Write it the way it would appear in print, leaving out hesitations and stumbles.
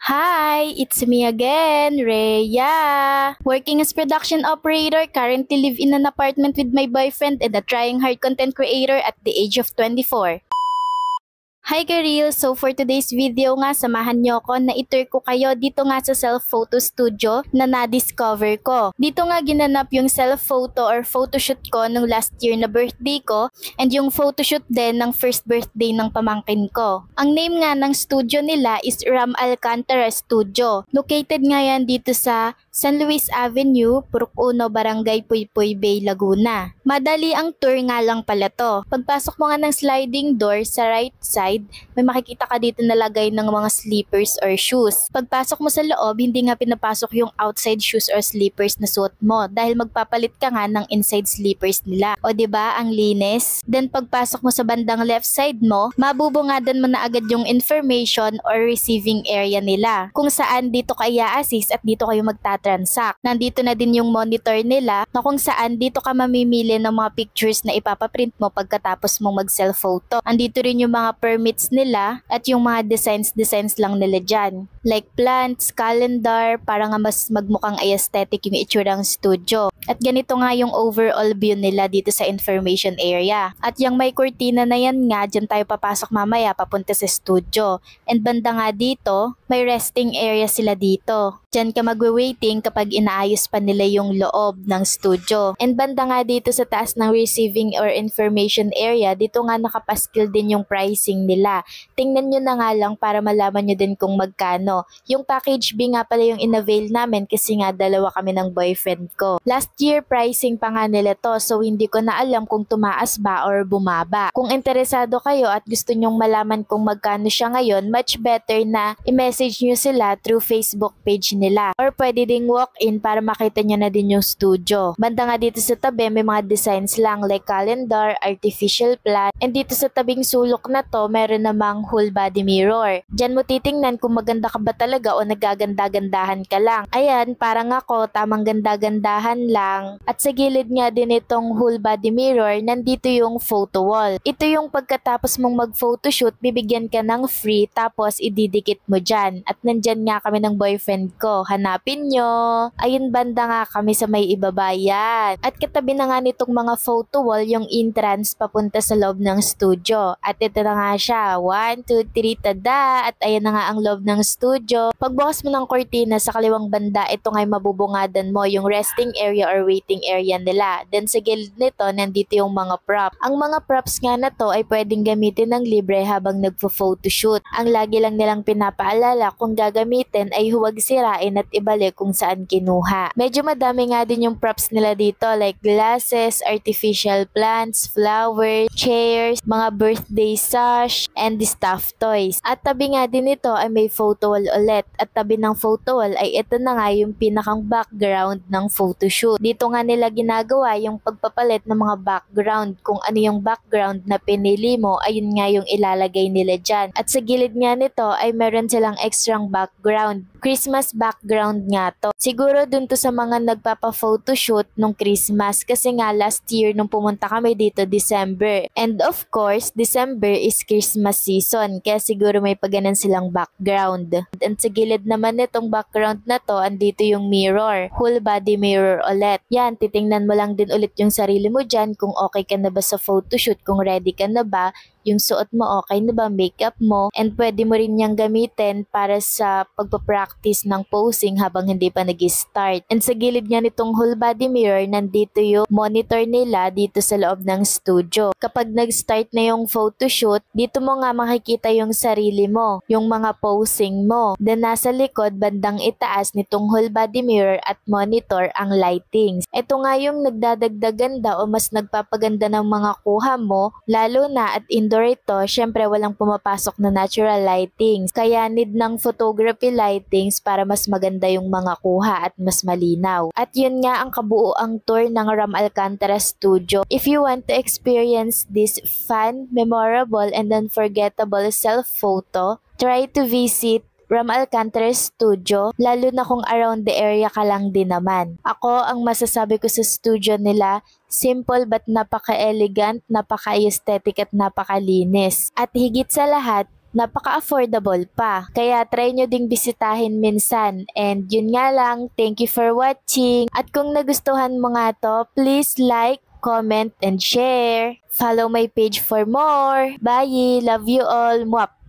Hi, it's me again, Rhea. Working as production operator, currently live in an apartment with my boyfriend and a trying hard content creator at the age of 24. Hi Garil! So for today's video nga, samahan nyo ako na itour ko kayo dito nga sa self-photo studio na na-discover ko. Dito nga ginanap yung self-photo or photoshoot ko nung last year na birthday ko and yung photoshoot din ng first birthday ng pamangkin ko. Ang name nga ng studio nila is Ram Alcantara Studio. Located nga yan dito sa San Luis Avenue, Purok 1, Barangay Puypuy Bay, Laguna. Madali ang tour nga lang pala to. Pagpasok mo nga ng sliding door sa right side, may makikita ka dito na lagay ng mga slippers or shoes. Pagpasok mo sa loob, hindi nga pinapasok yung outside shoes or slippers na suot mo dahil magpapalit ka nga ng inside slippers nila. O diba, ang linis? Then pagpasok mo sa bandang left side mo, mabubungadan mo na agad yung information or receiving area nila. Kung saan dito ka i-assist at dito kayo magta-transact. Nandito na din yung monitor nila na kung saan dito ka mamimili ng mga pictures na ipapaprint mo pagkatapos mong mag-self-photo. Andito rin yung mga permits nila at yung mga designs lang nila dyan. Like plants, calendar, para nga mas magmukhang aesthetic yung itsura ng studio. At ganito nga yung overall view nila dito sa information area. At yung may kurtina na yan nga, dyan tayo papasok mamaya papunta sa studio. And banda nga dito, may resting area sila dito. Diyan ka magwe-waiting kapag inaayos pa nila yung loob ng studio. And banda nga dito sa taas ng receiving or information area, dito nga nakapaskil din yung pricing nila. Tingnan nyo na nga lang para malaman nyo din kung magkano. Yung package B nga pala yung in-avail namin kasi nga dalawa kami ng boyfriend ko. Last year pricing pa nga nila to, so hindi ko na alam kung tumaas ba or bumaba. Kung interesado kayo at gusto nyong malaman kung magkano siya ngayon, much better na i-message nyo sila through Facebook page nila. Or pwede ding walk-in para makita nyo na din yung studio. Banda nga dito sa tabi may mga designs lang like calendar, artificial plant, and dito sa tabing sulok na to meron namang whole body mirror. Diyan mo titingnan kung maganda ka ba talaga o nagaganda-gandahan ka lang. Ayan, parang ako, tamang ganda-gandahan lang. At sa gilid nga din itong whole body mirror, nandito yung photo wall. Ito yung pagkatapos mong mag-photoshoot, bibigyan ka ng free tapos ididikit mo dyan. At nandyan nga kami ng boyfriend ko. Hanapin nyo. Ayun, banda nga kami sa may ibabayan. At katabi na nga nitong mga photo wall yung entrance papunta sa loob ng studio. At ito na nga siya. 1, 2, 3, tada! At ayan na nga ang loob ng studio. Pagbukas mo ng kortina sa kaliwang banda, ito nga'y mabubungadan mo yung resting area or waiting area nila. Then sa gilid nito, nandito yung mga prop. Ang mga props nga na to ay pwedeng gamitin ng libre habang nagpo-photoshoot. Ang lagi lang nilang pinapaalala kung gagamitin ay huwag sirain at ibalik kung saan kinuha. Medyo madami nga din yung props nila dito like glasses, artificial plants, flowers, chairs, mga birthday sash, and stuffed toys. At tabi nga din ito ay may photo wall ulit. At tabi ng photo wall ay ito na nga yung pinakang background ng photoshoot. Dito nga nila ginagawa yung pagpapalit ng mga background. Kung ano yung background na pinili mo, ayun nga yung ilalagay nila dyan. At sa gilid nga nito ay meron silang extrang background. Christmas background nga to. Siguro dun to sa mga nagpapa-photoshoot nung Christmas kasi nga last year nung pumunta kami dito December. And of course, December is Christmas season kaya siguro may paganan silang background. And sa gilid naman nitong background na to, andito yung mirror. Whole body mirror ulit. Yan, titingnan mo lang din ulit yung sarili mo dyan kung okay ka na ba sa photoshoot, kung ready ka na ba, yung suot mo okay na ba, makeup mo, and pwede mo rin niyang gamitin para sa pagpapractice ng posing habang hindi pa nag-start. And sa gilid nga nitong whole body mirror, nandito yung monitor nila dito sa loob ng studio. Kapag nag-start na yung photoshoot, dito mo nga makikita yung sarili mo, yung mga posing mo. Then nasa likod, bandang itaas nitong whole body mirror at monitor ang lightings. Ito nga yung nagdadagdag ganda o mas nagpapaganda ng mga kuha mo, lalo na at indoor ito, syempre walang pumapasok na natural lightings. Kaya need ng photography lightings para mas maganda yung mga kuha at mas malinaw. At yun nga ang kabuuang tour ng Ram Alcantara Studio. If you want to experience this fun, memorable, and unforgettable self-photo, try to visit Ram Alcantara Studio, lalo na kung around the area ka lang din naman. Ako, ang masasabi ko sa studio nila, simple but napaka-elegant, napaka-aesthetic at napakalinis. At higit sa lahat, napaka-affordable pa. Kaya try nyo ding bisitahin minsan. And yun nga lang, thank you for watching. At kung nagustuhan mo nga to, please like, comment, and share. Follow my page for more. Bye! Love you all! Mwap!